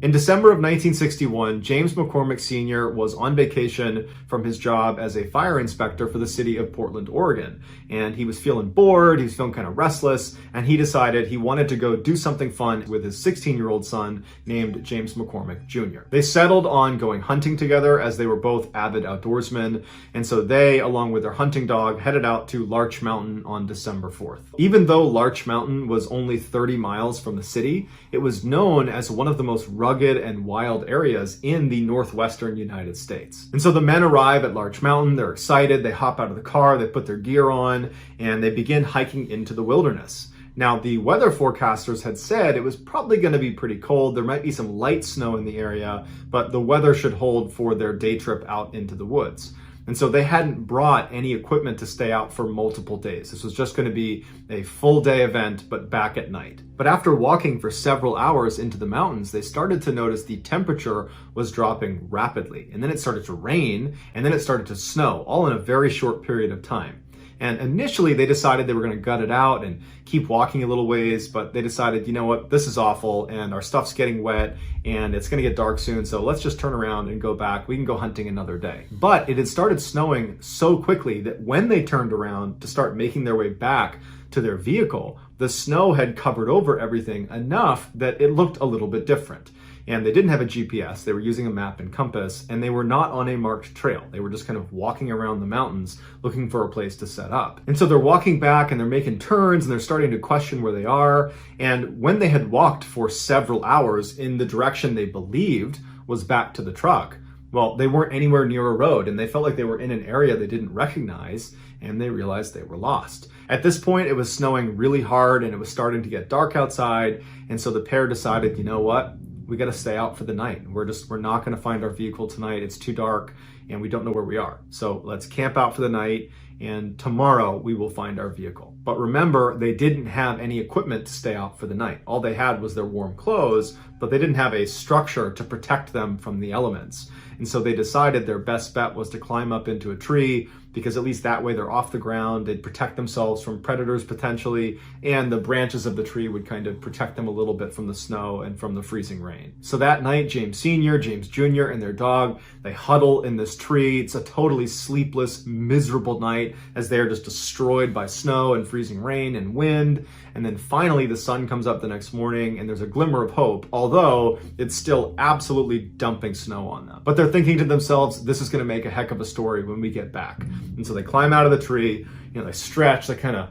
In December of 1961, James McCormick Sr. was on vacation from his job as a fire inspector for the city of Portland, Oregon. And he was feeling bored, he was feeling kind of restless, and he decided he wanted to go do something fun with his 16-year-old son named James McCormick Jr. They settled on going hunting together as they were both avid outdoorsmen, and so they, along with their hunting dog, headed out to Larch Mountain on December 4th. Even though Larch Mountain was only 30 miles from the city, it was known as one of the most rugged and wild areas in the northwestern United States. And so the men arrive at Larch Mountain, they're excited, they hop out of the car, they put their gear on, and they begin hiking into the wilderness. Now, the weather forecasters had said it was probably going to be pretty cold. There might be some light snow in the area, but the weather should hold for their day trip out into the woods. And so they hadn't brought any equipment to stay out for multiple days. This was just going to be a full day event, but back at night. But after walking for several hours into the mountains, they started to notice the temperature was dropping rapidly. And then it started to rain, and then it started to snow, all in a very short period of time. And initially they decided they were going to gut it out and keep walking a little ways, but they decided, you know what, this is awful and our stuff's getting wet and it's going to get dark soon, so let's just turn around and go back. We can go hunting another day. But it had started snowing so quickly that when they turned around to start making their way back to their vehicle, the snow had covered over everything enough that it looked a little bit different. And they didn't have a GPS, they were using a map and compass, and they were not on a marked trail. They were just kind of walking around the mountains looking for a place to set up. And so they're walking back and they're making turns and they're starting to question where they are. And when they had walked for several hours in the direction they believed was back to the truck, well, they weren't anywhere near a road and they felt like they were in an area they didn't recognize, and they realized they were lost. At this point, it was snowing really hard and it was starting to get dark outside. And so the pair decided, you know what? we got to stay out for the night. We're not going to find our vehicle tonight. It's too dark and we don't know where we are. So let's camp out for the night, and tomorrow we will find our vehicle. But remember, they didn't have any equipment to stay out for the night. All they had was their warm clothes, but they didn't have a structure to protect them from the elements. And so they decided their best bet was to climb up into a tree, because at least that way they're off the ground, they'd protect themselves from predators potentially, and the branches of the tree would kind of protect them a little bit from the snow and from the freezing rain. So that night, James Sr., James Jr., and their dog, they huddle in this tree. It's a totally sleepless, miserable night as they are just destroyed by snow and freezing rain and wind. And then finally the sun comes up the next morning and there's a glimmer of hope, although it's still absolutely dumping snow on them. But they're thinking to themselves, this is going to make a heck of a story when we get back. And so they climb out of the tree, they stretch, they kind of,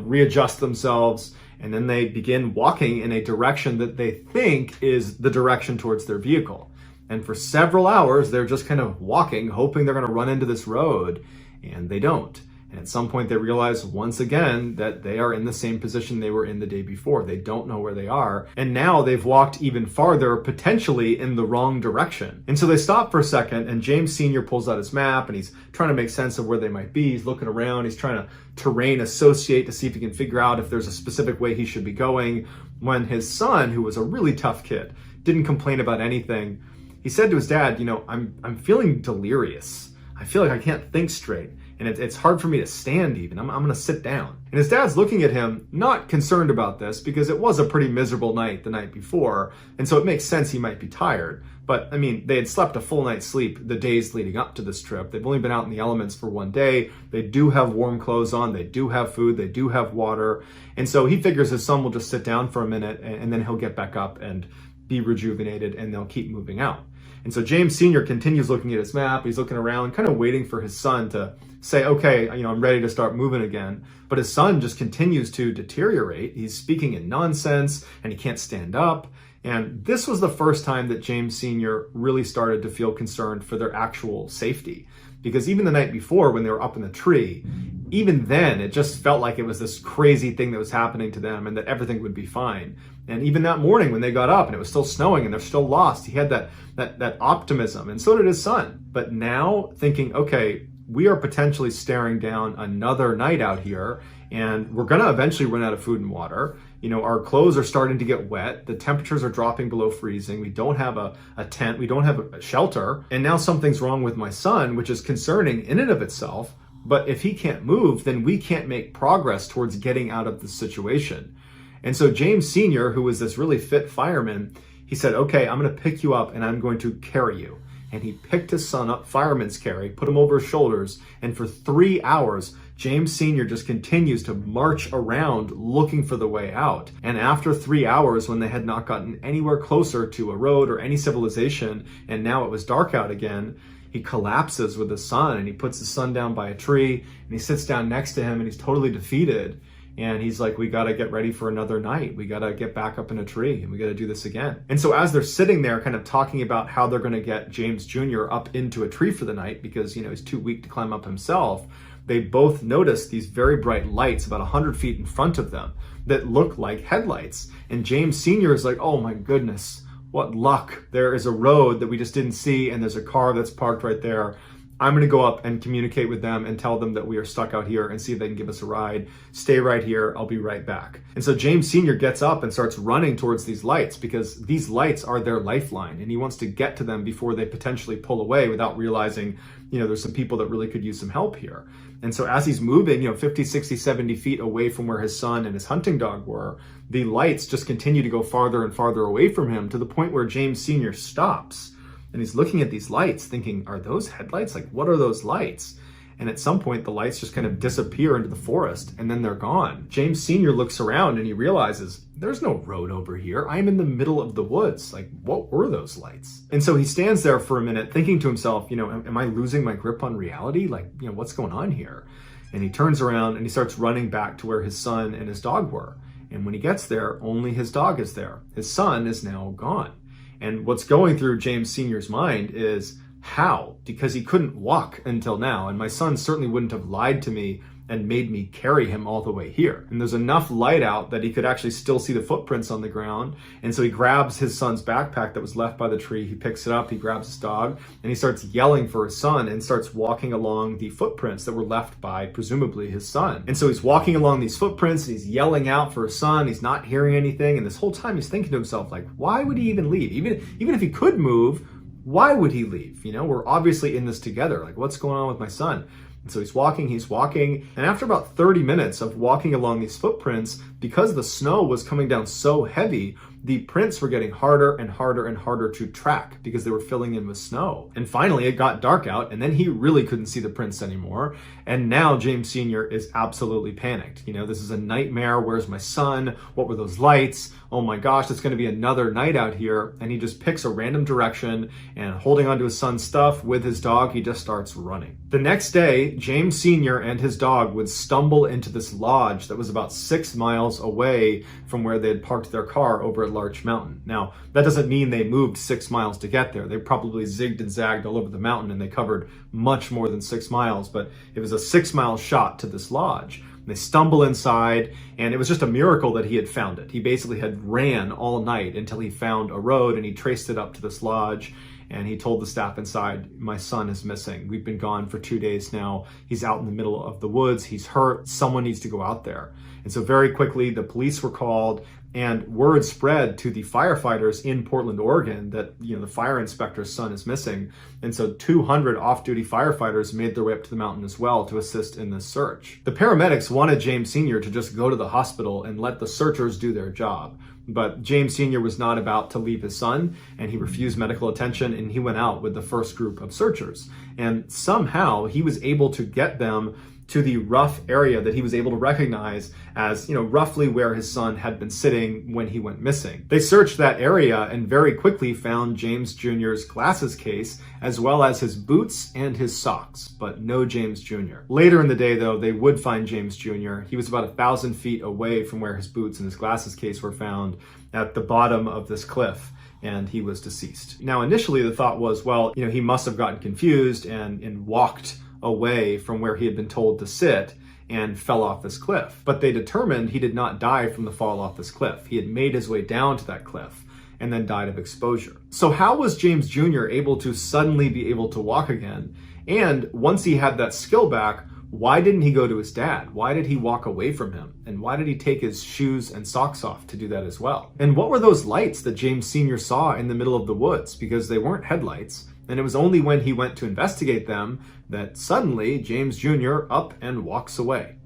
readjust themselves, and then they begin walking in a direction that they think is the direction towards their vehicle. And for several hours, they're just kind of walking, hoping they're going to run into this road, and they don't. And at some point they realize once again that they are in the same position they were in the day before. They don't know where they are. And now they've walked even farther, potentially in the wrong direction. And so they stop for a second, and James Sr. pulls out his map and he's trying to make sense of where they might be. He's looking around, he's trying to terrain associate to see if he can figure out if there's a specific way he should be going. When his son, who was a really tough kid, didn't complain about anything, he said to his dad, I'm feeling delirious. I feel like I can't think straight. And it's hard for me to stand even. I'm going to sit down. And his dad's looking at him, not concerned about this, because it was a pretty miserable night the night before. And so it makes sense he might be tired. But they had slept a full night's sleep the days leading up to this trip. They've only been out in the elements for one day. They do have warm clothes on. They do have food. They do have water. And so he figures his son will just sit down for a minute and then he'll get back up and be rejuvenated, and they'll keep moving out. And so James Sr. continues looking at his map. He's looking around, kind of waiting for his son to say, okay, I'm ready to start moving again. But his son just continues to deteriorate. He's speaking in nonsense and he can't stand up. And this was the first time that James Sr. really started to feel concerned for their actual safety. Because even the night before, when they were up in the tree, even then it just felt like it was this crazy thing that was happening to them and that everything would be fine. And even that morning when they got up and it was still snowing and they're still lost, he had that optimism, and so did his son. But now thinking, okay, we are potentially staring down another night out here, and we're going to eventually run out of food and water. Our clothes are starting to get wet. The temperatures are dropping below freezing. We don't have a tent. We don't have a shelter. And now something's wrong with my son, which is concerning in and of itself. But if he can't move, then we can't make progress towards getting out of this situation. And so James Sr., who was this really fit fireman, he said, okay, I'm going to pick you up and I'm going to carry you. And he picked his son up, fireman's carry, put him over his shoulders, and for 3 hours, James Sr. just continues to march around looking for the way out. And after 3 hours, when they had not gotten anywhere closer to a road or any civilization, and now it was dark out again, he collapses with his son, and he puts his son down by a tree, and he sits down next to him, and he's totally defeated. And he's like, we got to get ready for another night. We got to get back up in a tree and we got to do this again. And so as they're sitting there kind of talking about how they're going to get James Jr. up into a tree for the night because, he's too weak to climb up himself, they both notice these very bright lights about 100 feet in front of them that look like headlights. And James Sr. is like, oh my goodness, what luck. There is a road that we just didn't see and there's a car that's parked right there. I'm going to go up and communicate with them and tell them that we are stuck out here and see if they can give us a ride. Stay right here. I'll be right back. And so James Sr. gets up and starts running towards these lights because these lights are their lifeline, and he wants to get to them before they potentially pull away without realizing, there's some people that really could use some help here. And so as he's moving, 50, 60, 70 feet away from where his son and his hunting dog were, the lights just continue to go farther and farther away from him to the point where James Sr. stops. And he's looking at these lights thinking, are those headlights? Like, what are those lights? And at some point, the lights just kind of disappear into the forest and then they're gone. James Sr. looks around and he realizes, there's no road over here. I'm in the middle of the woods. Like, what were those lights? And so he stands there for a minute thinking to himself, am I losing my grip on reality? Like, what's going on here? And he turns around and he starts running back to where his son and his dog were. And when he gets there, only his dog is there. His son is now gone. And what's going through James Sr.'s mind is, how? Because he couldn't walk until now. And my son certainly wouldn't have lied to me and made me carry him all the way here. And there's enough light out that he could actually still see the footprints on the ground. And so he grabs his son's backpack that was left by the tree, he picks it up, he grabs his dog, and he starts yelling for his son and starts walking along the footprints that were left by presumably his son. And so he's walking along these footprints and he's yelling out for his son, he's not hearing anything, and this whole time he's thinking to himself, like, why would he even leave? Even if he could move, why would he leave? You know, we're obviously in this together. Like, what's going on with my son? And so he's walking, and after about 30 minutes of walking along these footprints, because the snow was coming down so heavy, the prints were getting harder and harder and harder to track because they were filling in with snow. And finally, it got dark out, and then he really couldn't see the prints anymore. And now James Sr. is absolutely panicked. You know, this is a nightmare. Where's my son? What were those lights? Oh my gosh, it's going to be another night out here. And he just picks a random direction, and holding onto his son's stuff with his dog, he just starts running. The next day, James Sr. and his dog would stumble into this lodge that was about 6 miles away from where they had parked their car over at Larch Mountain. Now, that doesn't mean they moved 6 miles to get there. They probably zigged and zagged all over the mountain, and they covered much more than 6 miles, but it was a 6-mile shot to this lodge. They stumble inside, and it was just a miracle that he had found it. He basically had ran all night until he found a road, and he traced it up to this lodge, and he told the staff inside, my son is missing. We've been gone for 2 days now. He's out in the middle of the woods. He's hurt. Someone needs to go out there. And so very quickly, the police were called, and word spread to the firefighters in Portland, Oregon that, you know, the fire inspector's son is missing. And so 200 off-duty firefighters made their way up to the mountain as well to assist in this search. The paramedics wanted James Sr. to just go to the hospital and let the searchers do their job. But James Sr. was not about to leave his son, and he refused medical attention, and he went out with the first group of searchers. And somehow he was able to get them to the rough area that he was able to recognize as, you know, roughly where his son had been sitting when he went missing. They searched that area and very quickly found James Jr.'s glasses case, as well as his boots and his socks, but no James Jr. Later in the day, though, they would find James Jr. He was about 1,000 feet away from where his boots and his glasses case were found, at the bottom of this cliff, and he was deceased. Now, initially the thought was, well, you know, he must have gotten confused and walked away from where he had been told to sit and fell off this cliff. But they determined he did not die from the fall off this cliff. He had made his way down to that cliff and then died of exposure. So how was James Jr. able to suddenly be able to walk again? And once he had that skill back, why didn't he go to his dad? Why did he walk away from him? And why did he take his shoes and socks off to do that as well? And what were those lights that James Sr. saw in the middle of the woods? Because they weren't headlights. And it was only when he went to investigate them that suddenly James Jr. up and walks away.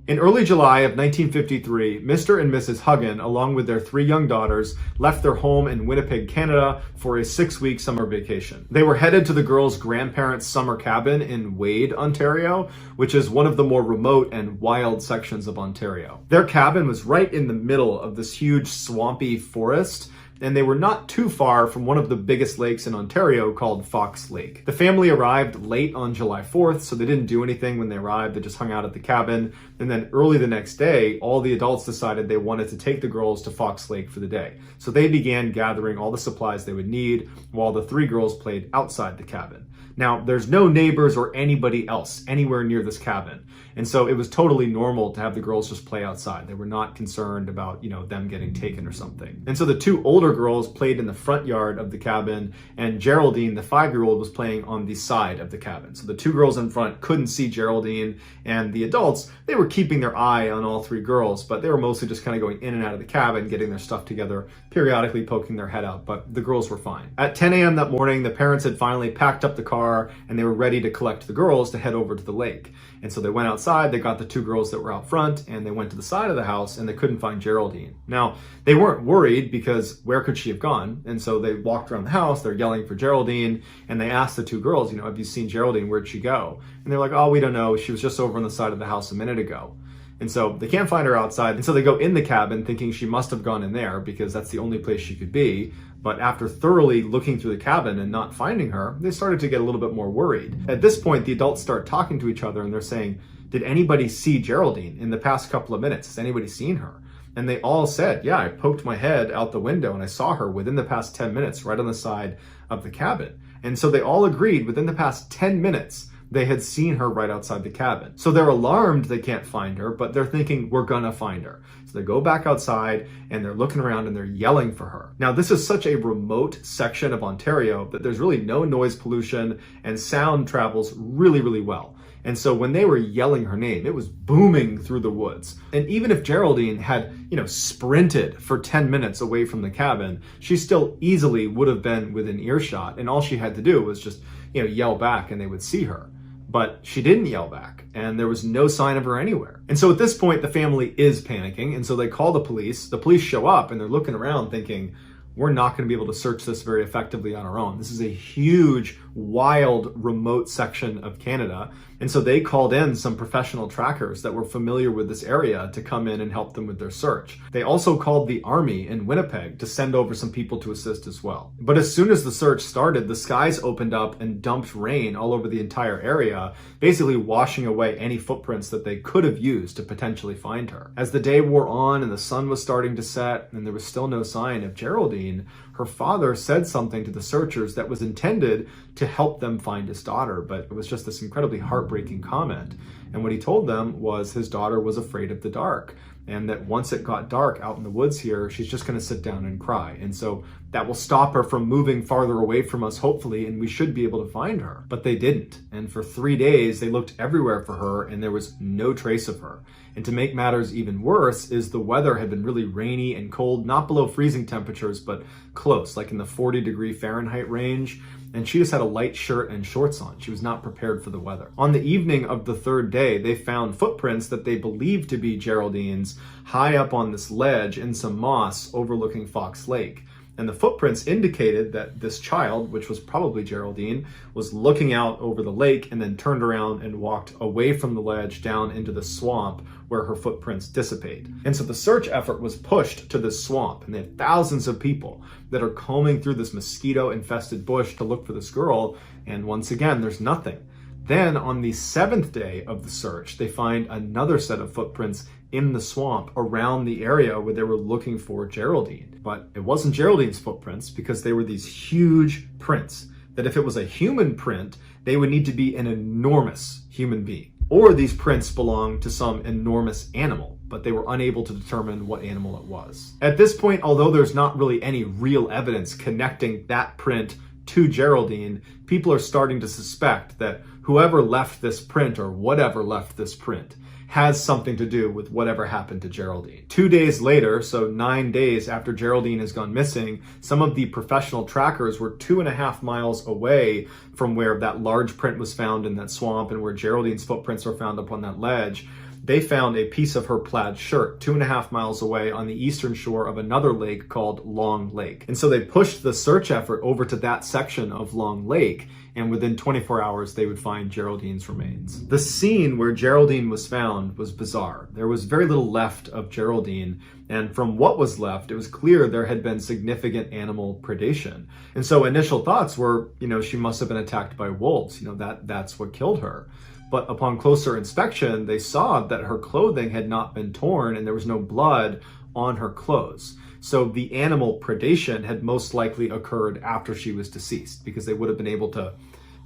In early July of 1953, Mr. and Mrs. Huggin, along with their 3 young daughters, left their home in Winnipeg, Canada for a 6-week summer vacation. They were headed to the girls' grandparents' summer cabin in Wade, Ontario, which is one of the more remote and wild sections of Ontario. Their cabin was right in the middle of this huge swampy forest, and they were not too far from one of the biggest lakes in Ontario called Fox Lake. The family arrived late on July 4th, so they didn't do anything when they arrived. They just hung out at the cabin. And then early the next day, all the adults decided they wanted to take the girls to Fox Lake for the day. So they began gathering all the supplies they would need while the 3 girls played outside the cabin. Now, there's no neighbors or anybody else anywhere near this cabin. And so it was totally normal to have the girls just play outside. They were not concerned about, you know, them getting taken or something. And so the 2 older girls played in the front yard of the cabin, and Geraldine, the 5-year-old, was playing on the side of the cabin. So the 2 girls in front couldn't see Geraldine, and the adults, they were keeping their eye on all 3 girls, but they were mostly just kind of going in and out of the cabin, getting their stuff together, periodically poking their head out, but the girls were fine. At 10 a.m. that morning, the parents had finally packed up the car, and they were ready to collect the girls to head over to the lake. And so they went outside, they got the 2 girls that were out front, and they went to the side of the house, and they couldn't find Geraldine. Now, they weren't worried because where could she have gone? And so they walked around the house, they're yelling for Geraldine, and they asked the 2 girls, you know, have you seen Geraldine? Where'd she go? And they're like, oh, we don't know. She was just over on the side of the house a minute ago. And so they can't find her outside. And so they go in the cabin thinking she must have gone in there because that's the only place she could be. But after thoroughly looking through the cabin and not finding her, they started to get a little bit more worried. At this point, the adults start talking to each other and they're saying, did anybody see Geraldine in the past couple of minutes? Has anybody seen her? And they all said, yeah, I poked my head out the window and I saw her within the past 10 minutes right on the side of the cabin. And so they all agreed within the past 10 minutes they had seen her right outside the cabin. So they're alarmed they can't find her, but they're thinking, we're gonna find her. So they go back outside and they're looking around and they're yelling for her. Now, this is such a remote section of Ontario that there's really no noise pollution and sound travels really, really well. And so when they were yelling her name, it was booming through the woods. And even if Geraldine had, sprinted for 10 minutes away from the cabin, she still easily would have been within earshot. And all she had to do was just, yell back and they would see her. But she didn't yell back, and there was no sign of her anywhere. And so at this point, the family is panicking, and so they call the police. The police show up, and they're looking around thinking, we're not going to be able to search this very effectively on our own. This is a huge, wild, remote section of Canada. And so they called in some professional trackers that were familiar with this area to come in and help them with their search. They also called the army in Winnipeg to send over some people to assist as well. But as soon as the search started, the skies opened up and dumped rain all over the entire area, basically washing away any footprints that they could have used to potentially find her. As the day wore on and the sun was starting to set and there was still no sign of Geraldine, her father said something to the searchers that was intended to help them find his daughter, but it was just this incredibly heartbreaking comment. And what he told them was his daughter was afraid of the dark, and that once it got dark out in the woods here, she's just going to sit down and cry. And so that will stop her from moving farther away from us, hopefully, and we should be able to find her. But they didn't. And for 3 days, they looked everywhere for her, and there was no trace of her. And to make matters even worse is the weather had been really rainy and cold, not below freezing temperatures, but close, like in the 40-degree Fahrenheit range. And she just had a light shirt and shorts on. She was not prepared for the weather. On the evening of the 3rd day, they found footprints that they believed to be Geraldine's high up on this ledge in some moss overlooking Fox Lake. And the footprints indicated that this child, which was probably Geraldine, was looking out over the lake and then turned around and walked away from the ledge down into the swamp where her footprints dissipate. And so the search effort was pushed to this swamp, and they had thousands of people that are combing through this mosquito-infested bush to look for this girl, and once again, there's nothing. Then on the 7th day of the search, they find another set of footprints in the swamp around the area where they were looking for Geraldine. But it wasn't Geraldine's footprints because they were these huge prints that if it was a human print, they would need to be an enormous human being. Or these prints belonged to some enormous animal, but they were unable to determine what animal it was. At this point, although there's not really any real evidence connecting that print to Geraldine, people are starting to suspect that whoever left this print or whatever left this print has something to do with whatever happened to Geraldine. 2 days later, so 9 days after Geraldine has gone missing, some of the professional trackers were 2.5 miles away from where that large print was found in that swamp and where Geraldine's footprints were found up on that ledge. They found a piece of her plaid shirt 2.5 miles away on the eastern shore of another lake called Long Lake. And so they pushed the search effort over to that section of Long Lake, and within 24 hours, they would find Geraldine's remains. The scene where Geraldine was found was bizarre. There was very little left of Geraldine, and from what was left, it was clear there had been significant animal predation. And so initial thoughts were, she must have been attacked by wolves, that's what killed her. But upon closer inspection, they saw that her clothing had not been torn and there was no blood on her clothes. So the animal predation had most likely occurred after she was deceased because they would have been able to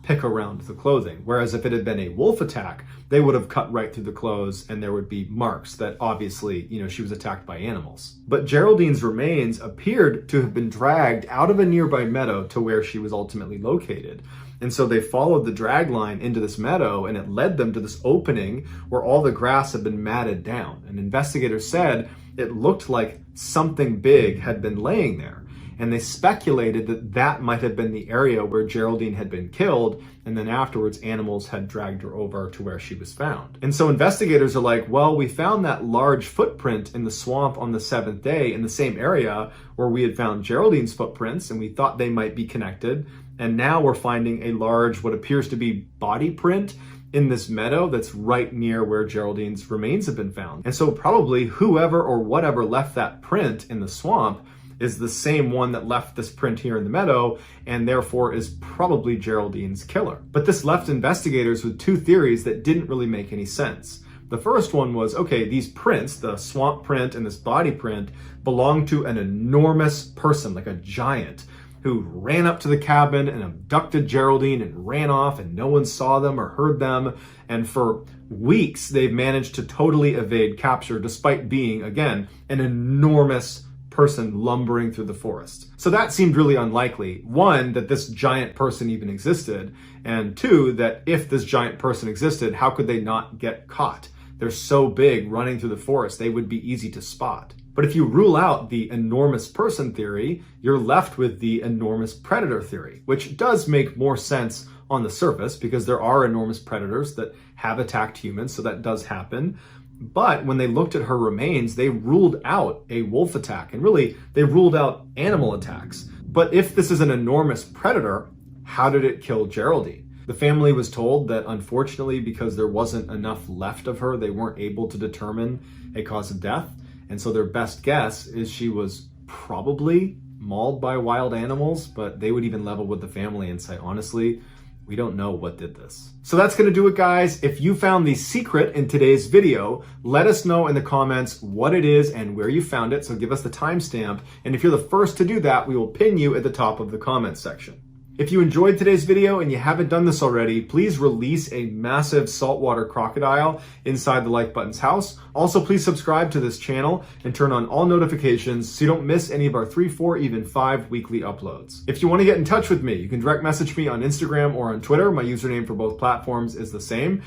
pick around the clothing. Whereas if it had been a wolf attack, they would have cut right through the clothes and there would be marks that obviously, she was attacked by animals. But Geraldine's remains appeared to have been dragged out of a nearby meadow to where she was ultimately located. And so they followed the drag line into this meadow and it led them to this opening where all the grass had been matted down. And investigators said it looked like something big had been laying there. And they speculated that that might have been the area where Geraldine had been killed, and then afterwards animals had dragged her over to where she was found. And so investigators are like, well, we found that large footprint in the swamp on the 7th day in the same area where we had found Geraldine's footprints, and we thought they might be connected. And now we're finding a large, what appears to be body print in this meadow that's right near where Geraldine's remains have been found. And so probably whoever or whatever left that print in the swamp is the same one that left this print here in the meadow and therefore is probably Geraldine's killer. But this left investigators with two theories that didn't really make any sense. The first one was, okay, these prints, the swamp print and this body print, belong to an enormous person, like a giant. who ran up to the cabin and abducted Geraldine and ran off, and no one saw them or heard them. And for weeks, they've managed to totally evade capture despite being, again, an enormous person lumbering through the forest. So that seemed really unlikely. One, that this giant person even existed, and two, that if this giant person existed, how could they not get caught? They're so big running through the forest, they would be easy to spot. But if you rule out the enormous person theory, you're left with the enormous predator theory, which does make more sense on the surface because there are enormous predators that have attacked humans, so that does happen. But when they looked at her remains, they ruled out a wolf attack, and really, they ruled out animal attacks. But if this is an enormous predator, how did it kill Geraldine? The family was told that unfortunately, because there wasn't enough left of her, they weren't able to determine a cause of death. And so their best guess is she was probably mauled by wild animals, but they would even level with the family and say, honestly, we don't know what did this. So that's gonna do it, guys. If you found the secret in today's video, let us know in the comments what it is and where you found it. So give us the timestamp. And if you're the first to do that, we will pin you at the top of the comments section. If you enjoyed today's video and you haven't done this already, please release a massive saltwater crocodile inside the like button's house. Also, please subscribe to this channel and turn on all notifications so you don't miss any of our 3, 4, even 5 weekly uploads. If you want to get in touch with me, you can direct message me on Instagram or on Twitter. My username for both platforms is the same.